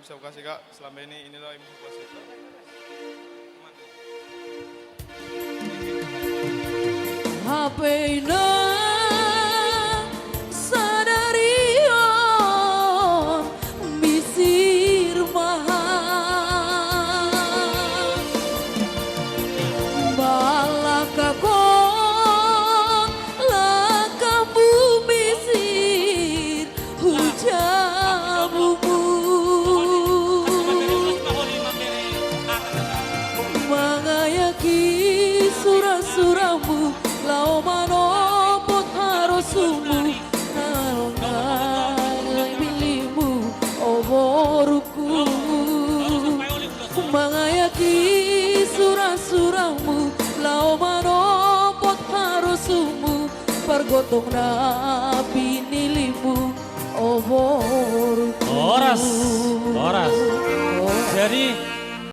bisa kasih Kak selama inilah yang bisa kasih. HP na sadarion bisir mahal balaka kon laka bumi sir hujamumu mangayaki surah-surahmu lau manopot harosumu nalongai bilimu oboruku mangayaki surah-surahmu lau manopot harosumu pergotong nabi nilimu oboruku Oras. Jadi